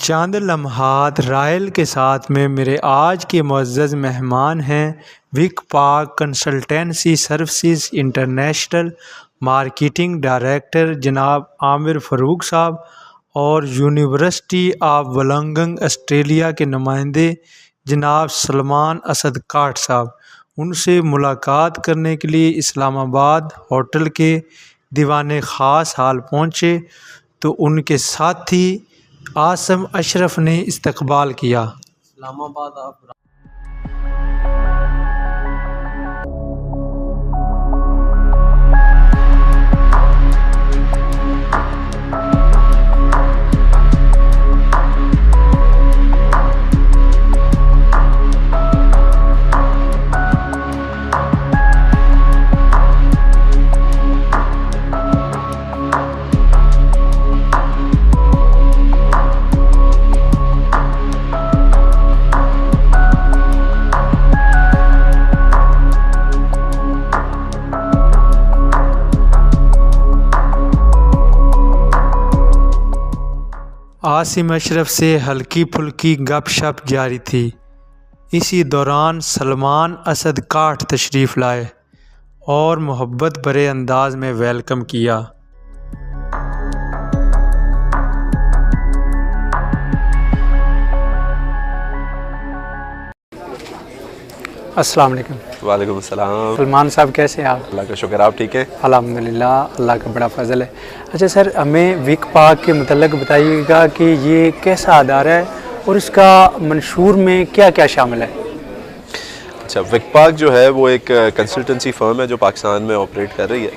चंद लम्हात royal के साथ में मेरे आज के मुअज़्ज़ज़ मेहमान हैं विक पाक consultancy services international marketing director जनाब आमिर फ़ारूक साहब और यूनिवर्सिटी ऑफ वुलंगंग ऑस्ट्रेलिया के नुमाइंदे जनाब सलमान असद काट साहब। उनसे मुलाकात करने के लिए इस्लामाबाद होटल के दीवान ख़ास हाल पहुँचे तो उनके साथी आसम अशरफ ने इस्तकबाल किया। इस्लामाबाद आसिम अशरफ से हल्की फुल्की गपशप जारी थी। इसी दौरान सलमान असद काट तशरीफ़ लाए और मोहब्बत भरे अंदाज में वेलकम किया। अस्सलाम वालेकुम। वालेकुम अस्सलाम। सलमान साहब कैसे हैं आप? अल्लाह का शुक्र, आप ठीक हैं? अल्हम्दुलिल्लाह, अल्लाह का बड़ा फजल है। अच्छा सर, हमें विक पाक के मतलब बताइएगा कि ये कैसा अदारा है और इसका मंशूर में क्या क्या शामिल है? अच्छा, विक पाक जो है वो एक कंसल्टेंसी फ़र्म है जो पाकिस्तान में ऑपरेट कर रही है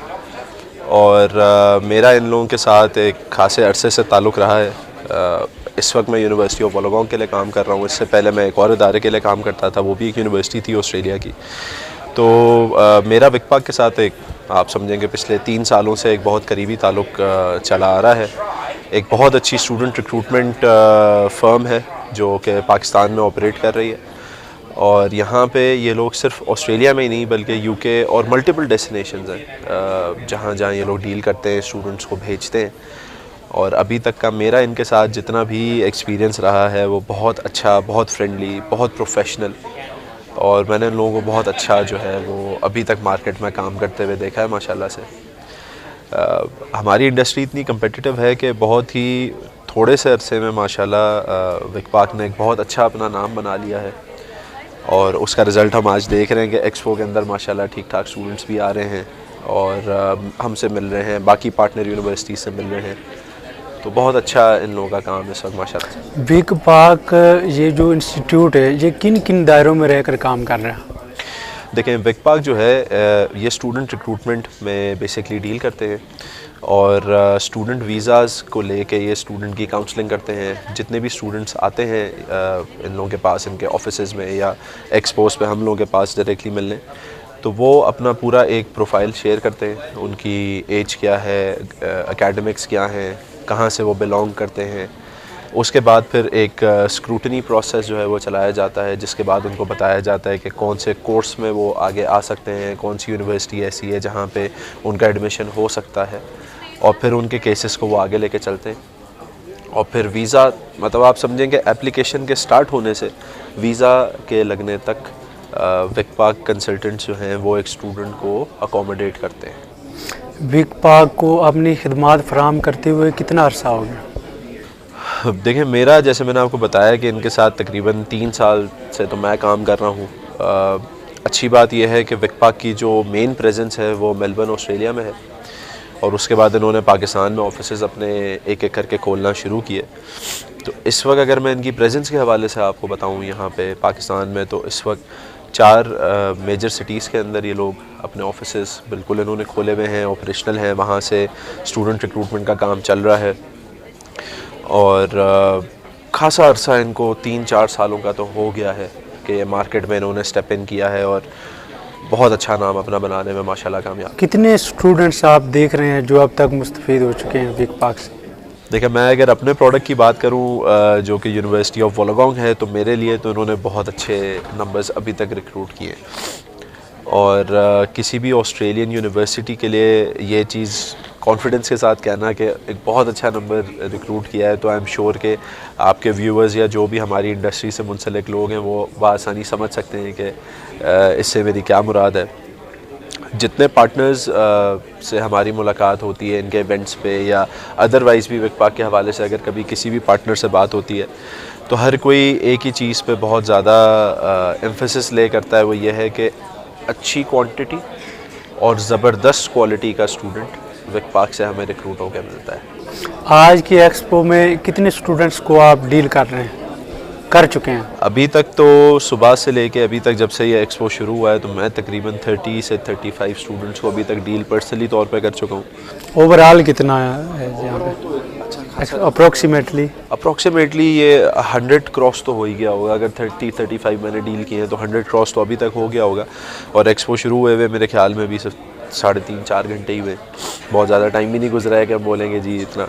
और मेरा इन लोगों के साथ एक खासे अरसे से ताल्लुक़ रहा है। इस वक्त मैं यूनिवर्सिटी ऑफ वुलंगंग के लिए काम कर रहा हूँ। इससे पहले मैं एक और इदारे के लिए काम करता था, वो भी एक यूनिवर्सिटी थी ऑस्ट्रेलिया की। तो मेरा विक पाक के साथ एक, आप समझेंगे, पिछले 3 सालों से एक बहुत करीबी ताल्लुक़ चला आ रहा है। एक बहुत अच्छी स्टूडेंट रिक्रूटमेंट फ़र्म है जो कि पाकिस्तान में ऑपरेट कर रही है और यहाँ पे ये लोग सिर्फ ऑस्ट्रेलिया में ही नहीं बल्कि यूके और मल्टीपल डेस्टिनेशंस हैं जहाँ जहाँ ये लोग डील करते हैं, स्टूडेंट्स को भेजते हैं। और अभी तक का मेरा इनके साथ जितना भी एक्सपीरियंस रहा है वो बहुत अच्छा, बहुत फ्रेंडली, बहुत प्रोफेशनल, और मैंने इन लोगों को बहुत अच्छा जो है वो अभी तक मार्केट में काम करते हुए देखा है माशाल्लाह से। हमारी इंडस्ट्री इतनी कम्पिटिटिव है कि बहुत ही थोड़े से अरसे में माशाल्लाह विक पाक ने एक बहुत अच्छा अपना नाम बना लिया है और उसका रिज़ल्ट हम आज देख रहे हैं कि एक्सपो के अंदर माशाल्लाह ठीक ठाक स्टूडेंट्स भी आ रहे हैं और हमसे मिल रहे हैं, बाकी पार्टनर यूनिवर्सिटी से मिल रहे हैं। तो बहुत अच्छा इन लोगों का काम है इस वक्त माशाल्लाह। विक पाक ये जो इंस्टीट्यूट है ये किन किन दायरों में रहकर काम कर रहा है? देखें, विक पाक जो है ये स्टूडेंट रिक्रूटमेंट में बेसिकली डील करते हैं और स्टूडेंट वीज़ाज़ को लेके ये स्टूडेंट की काउंसलिंग करते हैं। जितने भी स्टूडेंट्स आते हैं इन लोगों के पास, इनके ऑफिसेज़ में या एक्सपोज पे हम लोगों के पास डायरेक्टली मिलने, तो वो अपना पूरा एक प्रोफाइल शेयर करते हैं। उनकी एज क्या है, एकेडमिक्स क्या हैं, कहाँ से वो बिलोंग करते हैं। उसके बाद फिर एक स्क्रूटनी प्रोसेस जो है वो चलाया जाता है जिसके बाद उनको बताया जाता है कि कौन से कोर्स में वो आगे आ सकते हैं, कौन सी यूनिवर्सिटी ऐसी है जहाँ पे उनका एडमिशन हो सकता है, और फिर उनके केसेस को वो आगे लेके चलते हैं। और फिर वीज़ा, मतलब आप समझेंगे एप्लीकेशन के स्टार्ट होने से वीज़ा के लगने तक विक पाक कंसल्टेंट्स जो हैं वो एक स्टूडेंट को अकोमोडेट करते हैं। विक पाक को अपनी खिदमात फराहम करते हुए कितना अरसा हो गया? देखें, मेरा, जैसे मैंने आपको बताया कि इनके साथ तकरीबन 3 साल से तो मैं काम कर रहा हूँ। अच्छी बात यह है कि विक पाक की जो मेन प्रेजेंस है वो मेलबर्न ऑस्ट्रेलिया में है और उसके बाद इन्होंने पाकिस्तान में ऑफिसेज़ अपने एक एक करके खोलना शुरू किए। तो इस वक्त अगर मैं इनकी प्रेजेंस के हवाले से आपको बताऊँ यहाँ पे पाकिस्तान में, तो इस वक्त 4 मेजर सिटीज़ के अंदर ये लोग अपने ऑफिसेज़ बिल्कुल इन्होंने खोले हुए हैं, ऑपरेशनल हैं। वहाँ से स्टूडेंट रिक्रूटमेंट का काम चल रहा है और खासा अरसा इनको 3-4 सालों का तो हो गया है कि ये मार्केट में इन्होंने स्टेप इन किया है और बहुत अच्छा नाम अपना बनाने में माशाल्लाह कामयाब। कितने स्टूडेंट्स आप देख रहे हैं जो अब तक मुस्तफ़ीद हो चुके हैं विक पाक से? देखिए, मैं अगर अपने प्रोडक्ट की बात करूं जो कि यूनिवर्सिटी ऑफ वुलंगंग है, तो मेरे लिए तो इन्होंने बहुत अच्छे नंबर्स अभी तक रिक्रूट किए और किसी भी ऑस्ट्रेलियन यूनिवर्सिटी के लिए ये चीज़ कॉन्फिडेंस के साथ कहना कि एक बहुत अच्छा नंबर रिक्रूट किया है, तो आई एम श्योर कि आपके व्यूअर्स या जो भी हमारी इंडस्ट्री से मुंसलिक लोग हैं वो बआसानी समझ सकते हैं कि इससे मेरी क्या मुराद है। जितने पार्टनर्स से हमारी मुलाकात होती है इनके इवेंट्स पे या अदरवाइज़ भी विकपाक के हवाले से अगर कभी किसी भी पार्टनर से बात होती है तो हर कोई एक ही चीज़ पे बहुत ज़्यादा एम्फेसिस ले करता है, वो ये है कि अच्छी क्वांटिटी और ज़बरदस्त क्वालिटी का स्टूडेंट विकपाक से हमें रिक्रूट होकर मिलता है। आज की एक्सपो में कितने स्टूडेंट्स को आप डील कर चुके हैं? अभी तक तो सुबह से लेके अभी तक जब से ये एक्सपो शुरू हुआ है तो मैं तकरीबन 30 से 35 स्टूडेंट्स को अभी तक डील पर्सनली तौर पे कर चुका हूँ। ओवरऑल कितना है यहाँ पे अप्रोक्सीमेटली ये 100 क्रॉस तो हो ही गया होगा। अगर 30-35 मैंने डील किए हैं तो 100 क्रॉस तो अभी तक हो गया होगा। और एक्सपो शुरू हुए मेरे ख्याल में भी सिर्फ 3.5-4 घंटे ही हुए, बहुत ज़्यादा टाइम भी नहीं गुजरा है कि हम बोलेंगे जी इतना।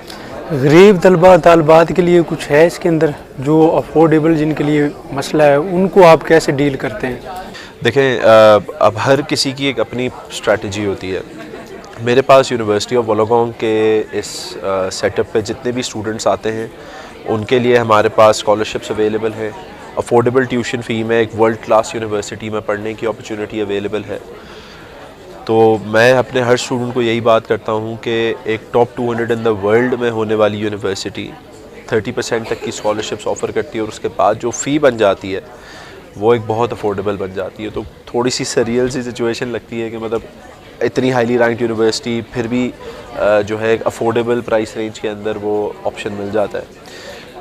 गरीब तलबा तालबात के लिए कुछ है इसके अंदर जो अफोर्डेबल जिनके लिए मसला है, उनको आप कैसे डील करते हैं? देखें, अब हर किसी की एक अपनी स्ट्रैटेजी होती है। मेरे पास यूनिवर्सिटी ऑफ वोलोंगोंग के इस सेटअप पे जितने भी स्टूडेंट्स आते हैं उनके लिए हमारे पास स्कॉलरशिप्स अवेलेबल हैं। अफोर्डेबल ट्यूशन फ़ी में एक वर्ल्ड क्लास यूनिवर्सिटी में पढ़ने की अपॉर्चुनिटी अवेलेबल है। तो मैं अपने हर स्टूडेंट को यही बात करता हूँ कि एक टॉप 200 इन द वर्ल्ड में होने वाली यूनिवर्सिटी 30% तक की स्कॉलरशिप्स ऑफ़र करती है और उसके बाद जो फ़ी बन जाती है वो एक बहुत अफोर्डेबल बन जाती है। तो थोड़ी सी सरियल सी सिचुएशन लगती है कि मतलब इतनी हाईली रैंक्ड यूनिवर्सिटी फिर भी जो है एक अफोर्डेबल प्राइस रेंज के अंदर वो ऑप्शन मिल जाता है।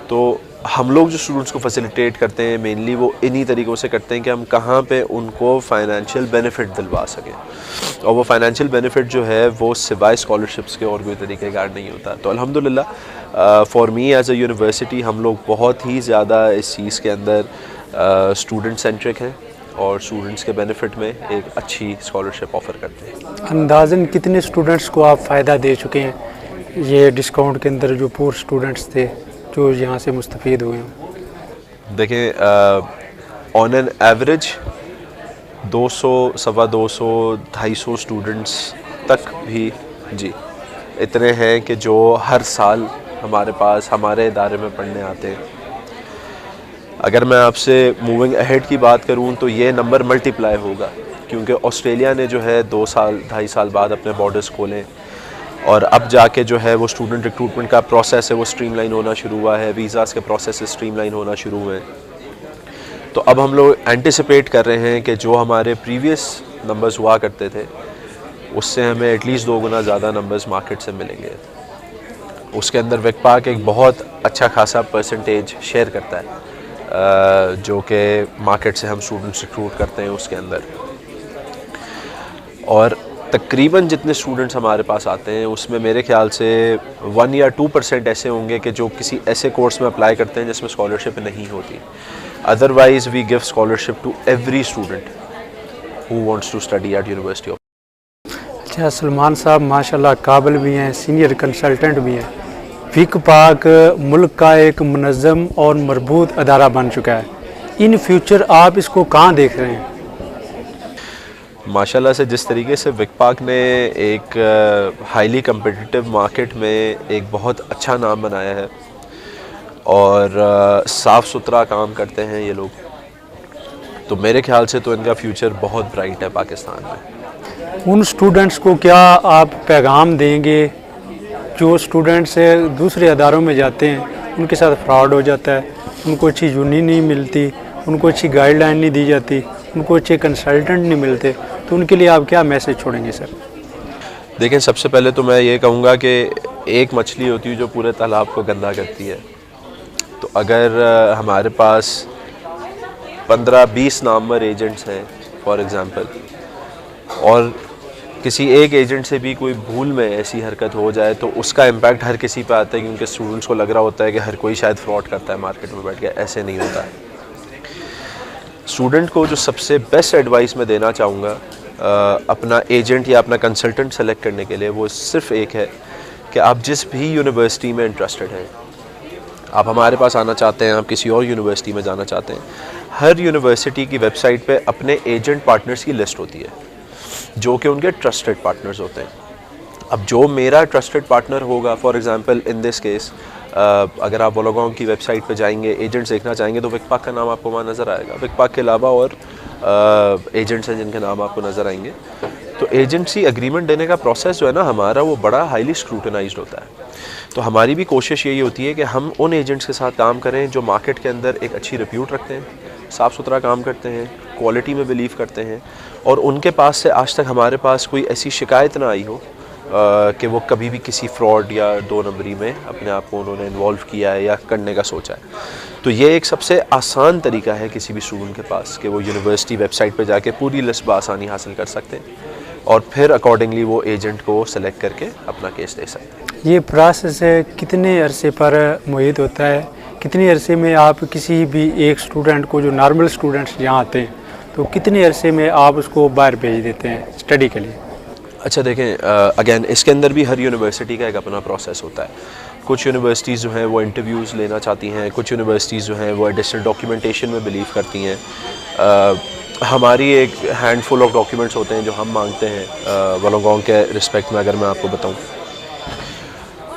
तो हम लोग जो स्टूडेंट्स को फैसिलिटेट करते हैं मेनली वो इन्हीं तरीक़ों से करते हैं कि हम कहाँ पे उनको फ़ाइनेंशियल बेनिफिट दिलवा सकें, और वो फाइनेंशियल बेनिफिट जो है वो सिवाय स्कॉलरशिप्स के और कोई तरीक़ेकार नहीं होता। तो अल्हम्दुलिल्लाह for me as a university हम लोग बहुत ही ज़्यादा इस चीज़ के अंदर स्टूडेंट सेंट्रिक हैं और स्टूडेंट्स के बेनिफिट में एक अच्छी स्कॉलरशिप ऑफ़र करते हैं। अंदाज़न कितने स्टूडेंट्स को आप फ़ायदा दे चुके हैं ये डिस्काउंट के अंदर, जो पूर स्टूडेंट्स थे जो यहाँ से मुस्तफ़ीद हुए हैं? देखें, ऑन एन एवरेज 200, 250, 250 स्टूडेंट्स तक भी जी इतने हैं कि जो हर साल हमारे पास हमारे इदारे में पढ़ने आते हैं। अगर मैं आपसे मूविंग अहेड की बात करूं तो ये नंबर मल्टीप्लाई होगा, क्योंकि ऑस्ट्रेलिया ने जो है 2-2.5 साल बाद अपने बॉर्डर्स खोले और अब जाके जो है वो स्टूडेंट रिक्रूटमेंट का प्रोसेस है वो स्ट्रीमलाइन होना शुरू हुआ है, वीज़ाज़ के प्रोसेस स्ट्रीमलाइन होना शुरू हुए हैं। तो अब हम लोग एंटिसिपेट कर रहे हैं कि जो हमारे प्रीवियस नंबर्स हुआ करते थे उससे हमें एटलीस्ट 2 गुना ज़्यादा नंबर्स मार्केट से मिलेंगे। उसके अंदर विकपाक एक बहुत अच्छा खासा परसेंटेज शेयर करता है जो कि मार्केट से हम स्टूडेंट्स रिक्रूट करते हैं उसके अंदर। और तकरीबन जितने स्टूडेंट्स हमारे पास आते हैं उसमें मेरे ख्याल से 1 या 2% ऐसे होंगे कि जो किसी ऐसे कोर्स में अप्लाई करते हैं जिसमें स्कॉलरशिप नहीं होती। Otherwise we give scholarship to every student who wants to study at university of. अच्छा, सलमान साहब माशाल्लाह काबिल भी हैं, सीनियर कंसल्टेंट भी हैं। विकपाक मुल्क का एक मुनज़्ज़म और मरबूत अदारा बन चुका है। इन फ्यूचर आप इसको कहाँ देख रहे हैं? माशाल्लाह से जिस तरीके से विकपाक ने एक हाईली कम्पिटिटिव मार्केट में एक बहुत अच्छा नाम बनाया है और साफ़ सुथरा काम करते हैं ये लोग, तो मेरे ख्याल से तो इनका फ्यूचर बहुत ब्राइट है पाकिस्तान में। उन स्टूडेंट्स को क्या आप पैगाम देंगे जो स्टूडेंट्स दूसरे अदारों में जाते हैं, उनके साथ फ्रॉड हो जाता है, उनको अच्छी यूनियन नहीं मिलती, उनको अच्छी गाइडलाइन नहीं दी जाती, उनको अच्छे कंसल्टेंट नहीं मिलते, तो उनके लिए आप क्या मैसेज छोड़ेंगे सर? देखें, सबसे पहले तो मैं ये कहूँगा कि एक मछली होती है जो पूरे तालाब को गंदा करती है। तो अगर हमारे पास 15-20 नामवर एजेंट्स हैं फॉर एग्ज़ाम्पल, और किसी एक एजेंट से भी कोई भूल में ऐसी हरकत हो जाए तो उसका इम्पैक्ट हर किसी पे आता है, क्योंकि स्टूडेंट्स को लग रहा होता है कि हर कोई शायद फ्रॉड करता है मार्केट में बैठ के। ऐसे नहीं होता है। स्टूडेंट को जो सबसे बेस्ट एडवाइस मैं देना चाहूँगा अपना एजेंट या अपना कंसल्टेंट सेलेक्ट करने के लिए, वो सिर्फ एक है कि आप जिस भी यूनिवर्सिटी में इंटरेस्टेड हैं, आप हमारे पास आना चाहते हैं, आप किसी और यूनिवर्सिटी में जाना चाहते हैं, हर यूनिवर्सिटी की वेबसाइट पे अपने एजेंट पार्टनर्स की लिस्ट होती है जो कि उनके ट्रस्टेड पार्टनर्स होते हैं। अब जो मेरा ट्रस्टेड पार्टनर होगा, for example in this case अगर आप वोलोगोंग की वेबसाइट पे जाएंगे, एजेंट्स देखना चाहेंगे तो विकपाक का नाम आपको वहाँ नज़र आएगा। विकपाक के अलावा और एजेंट्स हैं जिनके नाम आपको नज़र आएंगे। तो एजेंसी एग्रीमेंट देने का प्रोसेस जो है ना हमारा, वो बड़ा हाईली स्क्रूटनाइज्ड होता है। तो हमारी भी कोशिश यही होती है कि हम उन एजेंट्स के साथ काम करें जो मार्केट के अंदर एक अच्छी रिप्यूट रखते हैं, साफ़ सुथरा काम करते हैं, क्वालिटी में बिलीव करते हैं, और उनके पास से आज तक हमारे पास कोई ऐसी शिकायत ना आई हो कि वो कभी भी किसी फ्रॉड या 2 नंबरी में अपने आप को उन्होंने इन्वॉल्व किया है या करने का सोचा है। तो ये एक सबसे आसान तरीका है किसी भी स्टूडेंट के पास कि वो यूनिवर्सिटी वेबसाइट पे जाके पूरी लिस्ट बआसानी हासिल कर सकते हैं और फिर अकॉर्डिंगली वो एजेंट को सेलेक्ट करके अपना केस दे सकते हैं। ये प्रोसेस कितने अरसे पर मुहैया होता है? कितने अरसे में आप किसी भी एक स्टूडेंट को, जो नॉर्मल स्टूडेंट्स यहाँ आते हैं, तो कितने अरसे में आप उसको बाहर भेज देते हैं स्टडी के लिए? अच्छा देखें, अगेन इसके अंदर भी हर यूनिवर्सिटी का एक अपना प्रोसेस होता है। कुछ यूनिवर्सिटीज़ जो हैं वो इंटरव्यूज़ लेना चाहती हैं, कुछ यूनिवर्सिटीज़ जो हैं वो एडिशनल डॉक्यूमेंटेशन में बिलीव करती हैं। हमारी एक हैंडफुल ऑफ डॉक्यूमेंट्स होते हैं जो हम मांगते हैं वोलोगोंग के रिस्पेक्ट में। अगर मैं आपको बताऊं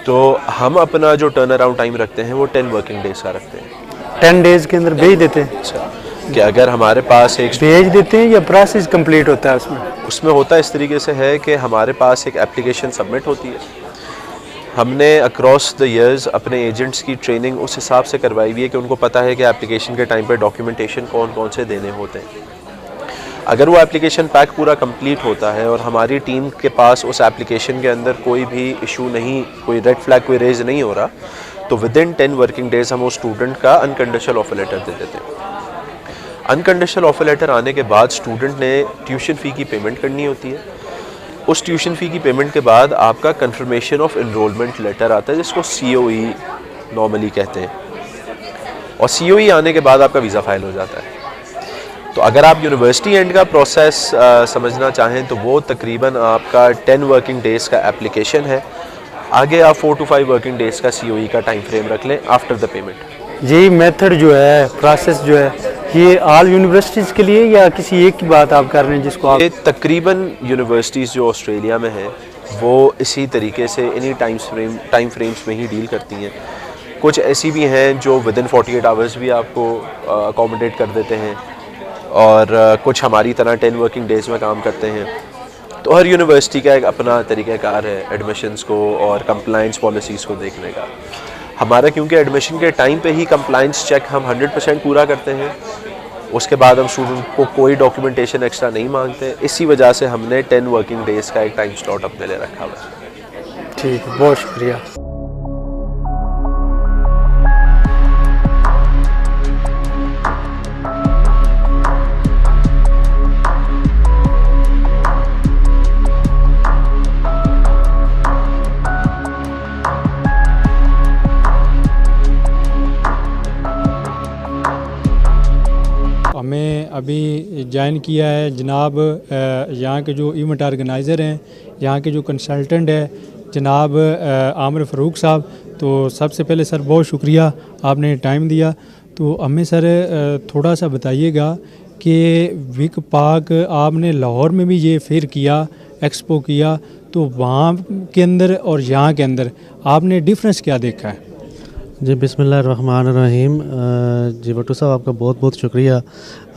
तो हम अपना जो टर्न अराउंड टाइम रखते हैं वो 10 वर्किंग डेज़ का रखते हैं। 10 डेज़ के अंदर भेज देते हैं? अच्छा, कि अगर हमारे पास एक भेज देते हैं या प्रोसेस कंप्लीट होता है उसमें? उसमें होता इस तरीके से है कि हमारे पास एक एप्लीकेशन सबमिट होती है। हमने अक्रॉस द ईयर्स अपने एजेंट्स की ट्रेनिंग उस हिसाब से करवाई हुई है कि उनको पता है कि एप्लीकेशन के टाइम पे डॉक्यूमेंटेशन कौन कौन से देने होते हैं। अगर वो एप्लीकेशन पैक पूरा कंप्लीट होता है और हमारी टीम के पास उस एप्लीकेशन के अंदर कोई भी इशू नहीं, कोई रेड फ्लैग कोई रेज नहीं हो रहा, तो विद इन 10 वर्किंग डेज़ हम उस स्टूडेंट का अनकंडीशनल ऑफर लेटर दे देते हैं। अनकंडीशनल ऑफर लेटर आने के बाद स्टूडेंट ने ट्यूशन फ़ी की पेमेंट करनी होती है। उस ट्यूशन फ़ी की पेमेंट के बाद आपका कंफर्मेशन ऑफ एनरोलमेंट लेटर आता है, जिसको COE नॉर्मली कहते हैं, और COE आने के बाद आपका वीज़ा फाइल हो जाता है। तो अगर आप यूनिवर्सिटी एंड का प्रोसेस समझना चाहें तो वो तकरीबन आपका 10 वर्किंग डेज़ का एप्लीकेशन है। आगे आप 4 to 5 वर्किंग डेज़ का COE का टाइम फ्रेम रख लें आफ्टर द पेमेंट। ये मेथड जो है, प्रोसेस जो है, ये ऑल यूनिवर्सिटीज़ के लिए या किसी एक की बात आप कर रहे हैं जिसको आप? ये तकरीबन यूनिवर्सिटीज़ जो ऑस्ट्रेलिया में हैं वो इसी तरीके से इन्हीं टाइम फ्रेम्स में ही डील करती हैं। कुछ ऐसी भी हैं जो विद इन 48 आवर्स भी आपको अकोमोडेट कर देते हैं, और कुछ हमारी तरह 10 वर्किंग डेज़ में काम करते हैं। तो हर यूनिवर्सिटी का एक अपना तरीक़ाकार है एडमिशन्स को और कंप्लाइंस पॉलिसीज़ को देखने का। हमारा क्योंकि एडमिशन के टाइम पे ही कंप्लाइंस चेक हम 100% पूरा करते हैं, उसके बाद हम स्टूडेंट को कोई डॉक्यूमेंटेशन एक्स्ट्रा नहीं मांगते। इसी वजह से हमने 10 वर्किंग डेज़ का एक टाइम स्लॉट अपने लिए रखा हुआ है। ठीक है, बहुत शुक्रिया। हमें अभी ज्वाइन किया है जनाब यहाँ के जो इवेंट ऑर्गेनाइज़र हैं, यहाँ के जो कंसल्टेंट है जनाब आमिर फ़ारूक साहब। तो सबसे पहले सर बहुत शुक्रिया, आपने टाइम दिया। तो हमें सर थोड़ा सा बताइएगा कि विकपाक आपने लाहौर में भी ये फेयर किया, एक्सपो किया, तो वहाँ के अंदर और यहाँ के अंदर आपने डिफरेंस क्या देखा है? जी बिस्मिल्लाहिर्रहमानिर्रहीम। जी भट्टू साहब, आपका बहुत बहुत शुक्रिया,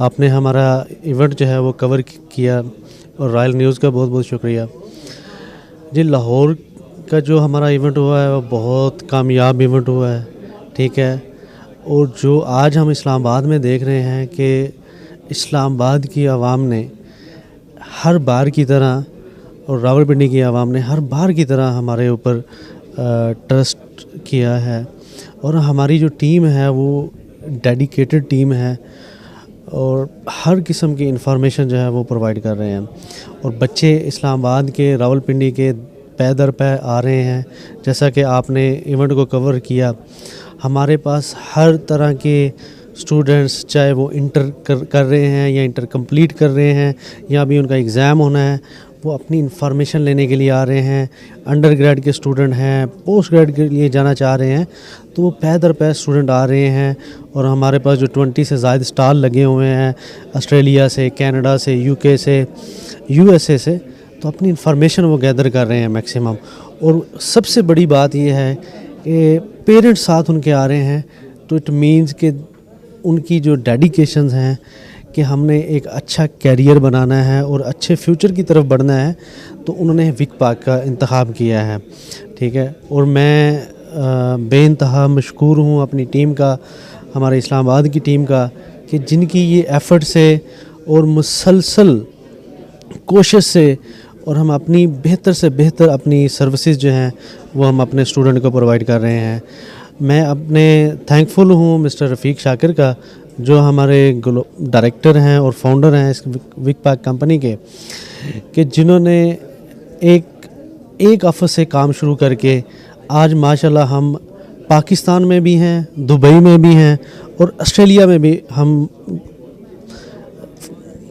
आपने हमारा इवेंट जो है वो कवर किया, और रॉयल न्यूज़ का बहुत बहुत शुक्रिया। जी लाहौर का जो हमारा इवेंट हुआ है वो बहुत कामयाब इवेंट हुआ है, ठीक है। और जो आज हम इस्लामाबाद में देख रहे हैं कि इस्लामाबाद की आवाम ने हर बार की तरह, और रावलपिंडी की आवाम ने हर बार की तरह हमारे ऊपर ट्रस्ट किया है, और हमारी जो टीम है वो डेडिकेटेड टीम है, और हर किस्म की इंफॉर्मेशन जो है वो प्रोवाइड कर रहे हैं। और बच्चे इस्लामाबाद के, रावलपिंडी के पै दर पै आ रहे हैं। जैसा कि आपने इवेंट को कवर किया, हमारे पास हर तरह के स्टूडेंट्स, चाहे वो इंटर कर रहे हैं या इंटर कंप्लीट कर रहे हैं या अभी उनका एग्ज़ाम होना है, वो अपनी इंफॉर्मेशन लेने के लिए आ रहे हैं। अंडर ग्रेड के स्टूडेंट हैं, पोस्ट ग्रेड के लिए जाना चाह रहे हैं, तो वो पै दर पै स्टूडेंट आ रहे हैं। और हमारे पास जो 20 से ज़ायद स्टॉल लगे हुए हैं ऑस्ट्रेलिया से, कनाडा से, UK से, USA से, तो तो अपनी इन्फॉर्मेशन वो गैदर कर रहे हैं मैक्सिमम। और सबसे बड़ी बात ये है कि पेरेंट्स साथ उनके आ रहे हैं, तो इट मीन्स कि उनकी जो डेडिकेशंस हैं कि हमने एक अच्छा कैरियर बनाना है और अच्छे फ्यूचर की तरफ बढ़ना है, तो उन्होंने विक पाक का इंतखाब किया है। ठीक है, और मैं बेइंतहा मशकूर हूँ अपनी टीम का, हमारे इस्लामाबाद की टीम का, कि जिनकी ये एफ़र्ट से और मुसलसल कोशिश से और हम अपनी बेहतर से बेहतर अपनी सर्विसेज जो हैं वो हम अपने स्टूडेंट को प्रोवाइड कर रहे हैं। मैं अपने थैंकफुल हूँ मिस्टर रफ़ीक शाकिर का, जो हमारे डायरेक्टर हैं और फाउंडर हैं इस विक पाक कंपनी के, कि जिन्होंने एक ऑफिस से काम शुरू करके आज माशाल्लाह हम पाकिस्तान में भी हैं, दुबई में भी हैं और ऑस्ट्रेलिया में भी हम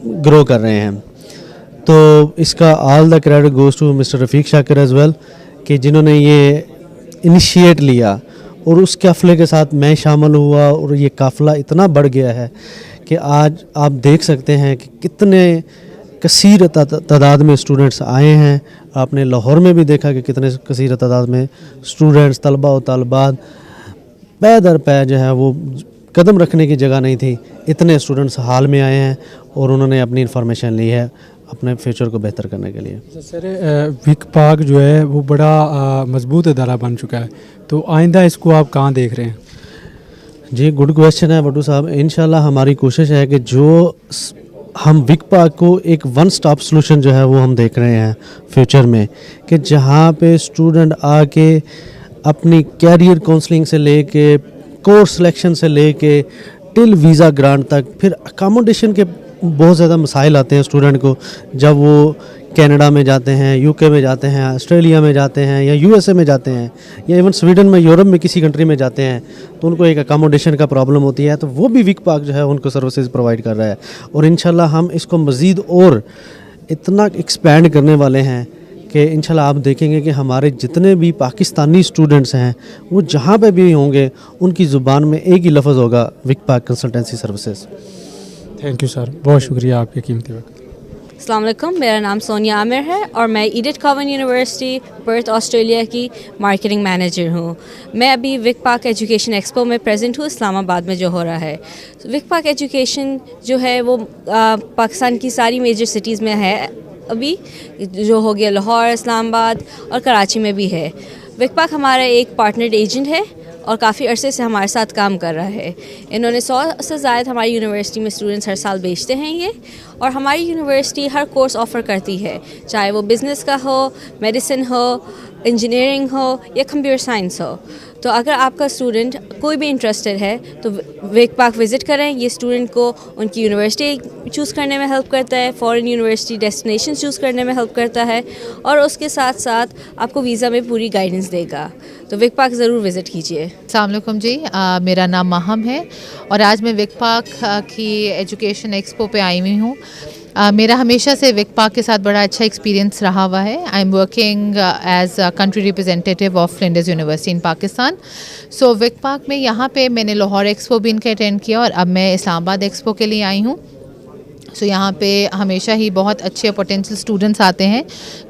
ग्रो कर रहे हैं। तो इसका all the credit goes to mister Rafiq Shakir as well, कि जिन्होंने ये इनिशिएट लिया और उस काफ़िले के साथ मैं शामिल हुआ और ये काफ़िला इतना बढ़ गया है कि आज आप देख सकते हैं कि कितने कसीर तादाद में स्टूडेंट्स आए हैं। आपने लाहौर में भी देखा कि कितने कसीर तादाद में स्टूडेंट्स, तलबा और तलबात पै दर पै जो है वो कदम रखने की जगह नहीं थी, इतने स्टूडेंट्स हाल में आए हैं और उन्होंने अपनी इन्फॉर्मेशन ली है अपने फ्यूचर को बेहतर करने के लिए। सर, विक पाक जो है वो बड़ा मजबूत अदारा बन चुका है, तो आइंदा इसको आप कहाँ देख रहे हैं? जी, गुड क्वेश्चन है भट्टू साहब। इंशाल्लाह हमारी कोशिश है कि जो हम विक पाक को एक वन स्टॉप सॉल्यूशन जो है वो हम देख रहे हैं फ्यूचर में, कि जहाँ पे स्टूडेंट आके अपनी कैरियर काउंसलिंग से लेके, कोर्स सिलेक्शन से लेके टिल वीज़ा ग्रांट तक, फिर अकामोडेशन के बहुत ज़्यादा मसाइल आते हैं स्टूडेंट को जब वो कनाडा में जाते हैं, यूके में जाते हैं, ऑस्ट्रेलिया में जाते हैं या यूएसए में जाते हैं या इवन स्वीडन में, यूरोप में किसी कंट्री में जाते हैं, तो उनको एक अकामोडेशन का प्रॉब्लम होती है। तो वो भी विक पाक जो है उनको सर्विसेज प्रोवाइड कर रहा है और इंशाल्लाह हम इसको मज़ीद और इतना एक्सपैंड करने वाले हैं कि इंशाल्लाह आप देखेंगे कि हमारे जितने भी पाकिस्तानी स्टूडेंट्स हैं वो जहाँ पे भी होंगे उनकी ज़ुबान में एक ही लफ्ज़ होगा, विक पाक consultancy services. Thank you sir, बहुत शुक्रिया आपके कीमती वक्त। अस्सलाम वालेकुम, मेरा नाम सोनिया आमिर है और मैं एडिथ कॉवन यूनिवर्सिटी पर्थ ऑस्ट्रेलिया की मार्केटिंग मैनेजर हूँ। मैं अभी विक पाक एजुकेशन एक्सपो में प्रेजेंट हूँ, इस्लामाबाद में जो हो रहा है। विक पाक एजुकेशन जो है वो पाकिस्तान की सारी मेजर सिटीज़ में है अभी, जो हो गया लाहौर, इस्लामाबाद और कराची में भी है। विक पाक हमारा एक पार्टनर्ड एजेंट है और काफ़ी अरसे से हमारे साथ काम कर रहा है। इन्होंने 100 से ज़ायद हमारी यूनिवर्सिटी में स्टूडेंट्स हर साल भेजते हैं ये, और हमारी यूनिवर्सिटी हर कोर्स ऑफ़र करती है, चाहे वो बिज़नेस का हो, मेडिसिन हो, इंजीनियरिंग हो या कंप्यूटर साइंस हो। तो अगर आपका स्टूडेंट कोई भी इंटरेस्टेड है तो विक पाक विज़िट करें। ये स्टूडेंट को उनकी यूनिवर्सिटी चूज़ करने में हेल्प करता है, फॉरेन यूनिवर्सिटी डेस्टिनेशन चूज़ करने में हेल्प करता है और उसके साथ साथ आपको वीज़ा में पूरी गाइडेंस देगा। तो विक पाक ज़रूर विज़िट कीजिए। अस्सलाम वालेकुम जी, मेरा नाम माहम है और आज मैं विक पाक की एजुकेशन एक्सपो पे आई हुई हूँ। मेरा हमेशा से विक पाक के साथ बड़ा अच्छा एक्सपीरियंस रहा हुआ है। I am working as country representative of Flinders University in Pakistan. So विक पाक में यहाँ पे मैंने लाहौर एक्सपो भी इनका अटेंड किया और अब मैं इस्लामाबाद एक्सपो के लिए आई हूँ। सो यहाँ पे हमेशा ही बहुत अच्छे पोटेंशियल स्टूडेंट्स आते हैं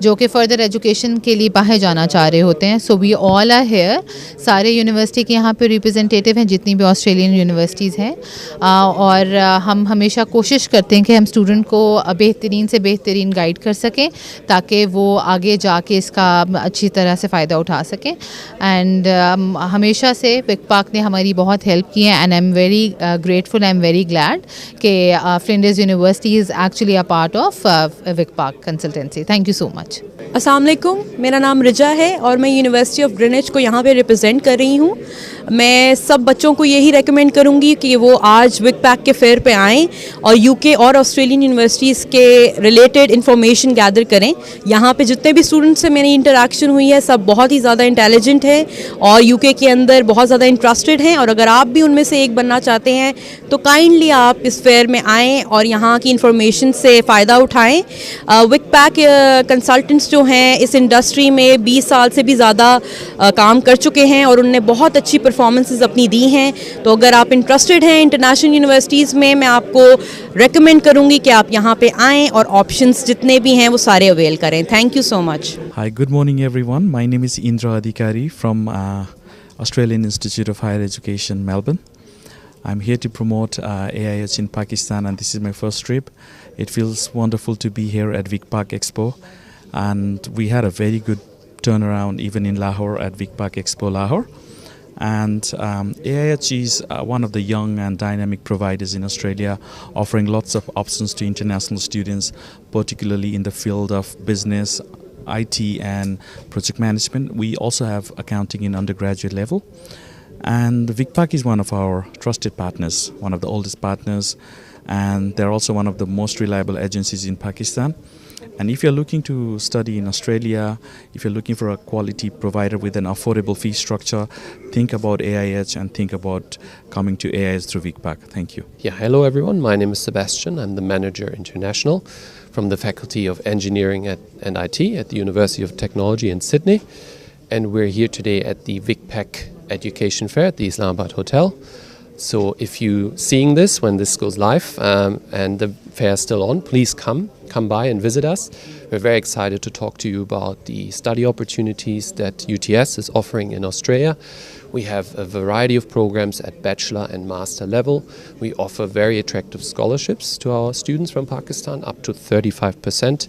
जो कि फ़र्दर एजुकेशन के लिए बाहर जाना चाह रहे होते हैं। So we all are here, सारे यूनिवर्सिटी के यहाँ पे रिप्रेजेंटेटिव हैं जितनी भी ऑस्ट्रेलियन यूनिवर्सिटीज़ हैं, और हम हमेशा कोशिश करते हैं कि हम स्टूडेंट को बेहतरीन से बेहतरीन गाइड कर सकें ताकि वो आगे जाके इसका अच्छी तरह से फ़ायदा उठा सकें। एंड हमेशा से विक पाक ने हमारी बहुत हेल्प की है and I am very grateful, I am very glad कि Flinders University is actually a part of विक पाक consultancy. Thank you so much. अस्सलाम वालेकुम, मेरा नाम रिजा है और मैं यूनिवर्सिटी ऑफ ग्रीनिच को यहाँ पे रिप्रेजेंट कर रही हूँ। मैं सब बच्चों को यही रेकमेंड करूँगी कि वो आज विक पाक के फेयर पे आएँ और यूके और ऑस्ट्रेलियन यूनिवर्सिटीज़ के रिलेटेड इन्फॉर्मेशन गैदर करें। यहाँ पे जितने भी स्टूडेंट्स से मेरी इंटरेक्शन हुई है सब बहुत ही ज़्यादा इंटेलिजेंट हैं और यूके के अंदर बहुत ज़्यादा इंटरेस्टेड हैं, और अगर आप भी उनमें से एक बनना चाहते हैं तो काइंडली आप इस फेयर में आएँ और यहाँ की इंफॉर्मेशन से फ़ायदा उठाएँ। विक पाक कंसल्टेंट्स जो हैं इस इंडस्ट्री में 20 साल से भी ज़्यादा काम कर चुके हैं और उनने बहुत अच्छी परफॉर्मेंसेस अपनी दी हैं। तो अगर आप इंटरेस्टेड हैं इंटरनेशनल यूनिवर्सिटीज़ में, मैं आपको रेकमेंड करूँगी कि आप यहाँ पे आएँ और ऑप्शंस जितने भी हैं वो सारे अवेल करें। Thank you so much. Hi, good morning everyone. My name is Indra Adhikari from Australian Institute of Higher Education, Melbourne. I'm here to promote AIH in Pakistan, and this is my first trip. It feels wonderful to be here at VicPark Expo, and we had a very good turnaround even in Lahore at VicPark Expo Lahore. And AIH is one of the young and dynamic providers in Australia, offering lots of options to international students, particularly in the field of business, IT and project management. We also have accounting in undergraduate level. And VicPark is one of our trusted partners, one of the oldest partners, and they're also one of the most reliable agencies in Pakistan. And if you're looking to study in Australia, if you're looking for a quality provider with an affordable fee structure, think about AIH and think about coming to AIH through VicPark. Thank you. Yeah, hello everyone. My name is Sebastian. I'm the Manager International from the Faculty of Engineering and IT at the University of Technology in Sydney. And we're here today at the VicPack Education Fair at the Islamabad Hotel. So if you're seeing this when this goes live and the fair is still on, please come by and visit us. We're very excited to talk to you about the study opportunities that UTS is offering in Australia. We have a variety of programs at bachelor and master level. We offer very attractive scholarships to our students from Pakistan, up to 35%.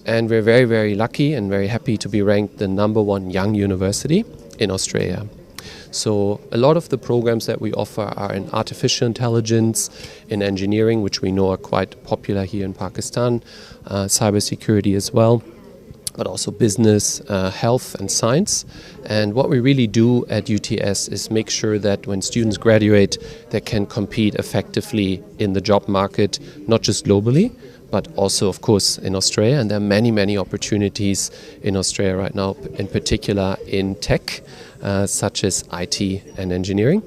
And we're very, very lucky and very happy to be ranked the #1 young university in Australia. So a lot of the programs that we offer are in artificial intelligence, in engineering, which we know are quite popular here in Pakistan, cybersecurity as well, but also business, health and science. And what we really do at UTS is make sure that when students graduate, they can compete effectively in the job market, not just globally, but also, of course, in Australia. And there are many, many opportunities in Australia right now, in particular in tech, such as IT and engineering.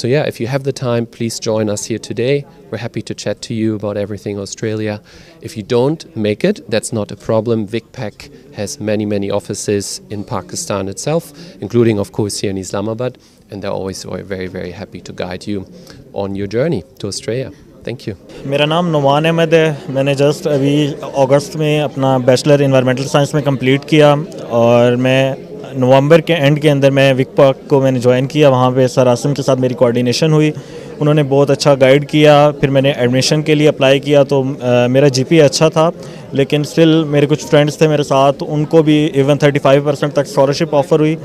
So yeah, if you have the time, please join us here today. We're happy to chat to you about everything Australia. If you don't make it, that's not a problem. VicPack has many, many offices in Pakistan itself, including, of course, here in Islamabad. And they're always very, very happy to guide you on your journey to Australia. Thank you. मेरा नाम नुमान अहमद है। मैंने just अभी अगस्त में अपना bachelor environmental science में complete किया और मैं नवंबर के एंड के अंदर मैं विकपाक को मैंने ज्वाइन किया। वहाँ पे सर आसिम के साथ मेरी कोऑर्डिनेशन हुई, उन्होंने बहुत अच्छा गाइड किया। फिर मैंने एडमिशन के लिए अप्लाई किया तो मेरा जीपीए अच्छा था, लेकिन स्टिल मेरे कुछ फ्रेंड्स थे मेरे साथ, उनको भी इवन 35% तक स्कॉलरशिप ऑफ़र हुई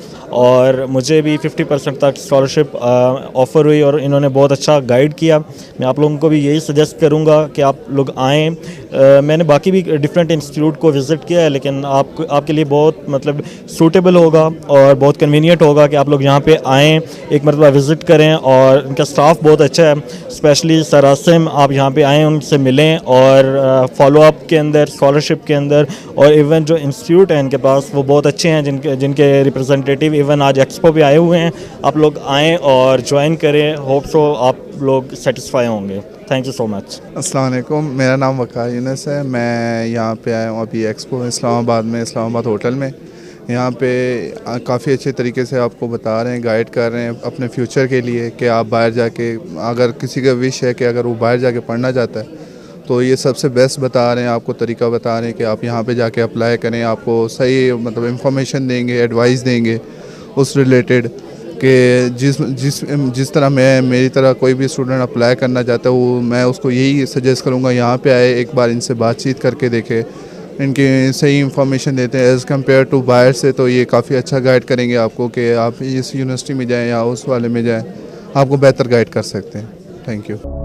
और मुझे भी 50% तक स्कॉलरशिप ऑफ़र हुई और इन्होंने बहुत अच्छा गाइड किया। मैं आप लोगों को भी यही सजेस्ट करूँगा कि आप लोग आएँ। मैंने बाकी भी डिफरेंट इंस्टीट्यूट को विज़िट किया है, लेकिन आपके लिए बहुत मतलब सूटेबल होगा और बहुत कन्वीनियंट होगा कि आप लोग यहाँ पे आएँ, एक मरतबा विज़िट करें। और इनका स्टाफ बहुत अच्छा है, स्पेशली सर आसिम, आप यहाँ पे आएँ, उनसे मिलें और फॉलोअप के अंदर, स्कॉलरशिप के अंदर, और इवन जो इंस्टीट्यूट है इनके पास वो बहुत अच्छे हैं, जिनके रिप्रेजेंटेटिव इवन आज एक्सपो पे आए हुए हैं। आप लोग आएँ और ज्वाइन करें, होप सो आप लोग सेटिस्फाई होंगे। Thank you so much. अस्सलाम वालेकुम, मेरा नाम वक़ार यूनुस है। मैं यहाँ पे आया हूँ अभी एक्सपो इस्लामाबाद में, इस्लामाबाद होटल में। यहाँ पे काफ़ी अच्छे तरीके से आपको बता रहे हैं, गाइड कर रहे हैं अपने फ्यूचर के लिए कि आप बाहर जाके, अगर किसी का विश है कि अगर वो बाहर जाके पढ़ना चाहता है तो ये सबसे बेस्ट बता रहे हैं, आपको तरीका बता रहे हैं कि आप यहाँ पे जाके अप्लाई करें। आपको सही मतलब इंफॉर्मेशन देंगे, एडवाइस देंगे उस रिलेटेड कि जिस तरह मेरी तरह कोई भी स्टूडेंट अप्लाई करना चाहता है, वो मैं उसको यही सजेस्ट करूँगा यहाँ पे आए, एक बार इनसे बातचीत करके देखे, इनकी सही इंफॉर्मेशन देते हैं एज़ कम्पेयर टू बाहर से। तो ये काफ़ी अच्छा गाइड करेंगे आपको कि आप इस यूनिवर्सिटी में जाएँ या उस वाले में जाएँ, आपको बेहतर गाइड कर सकते हैं। Thank you.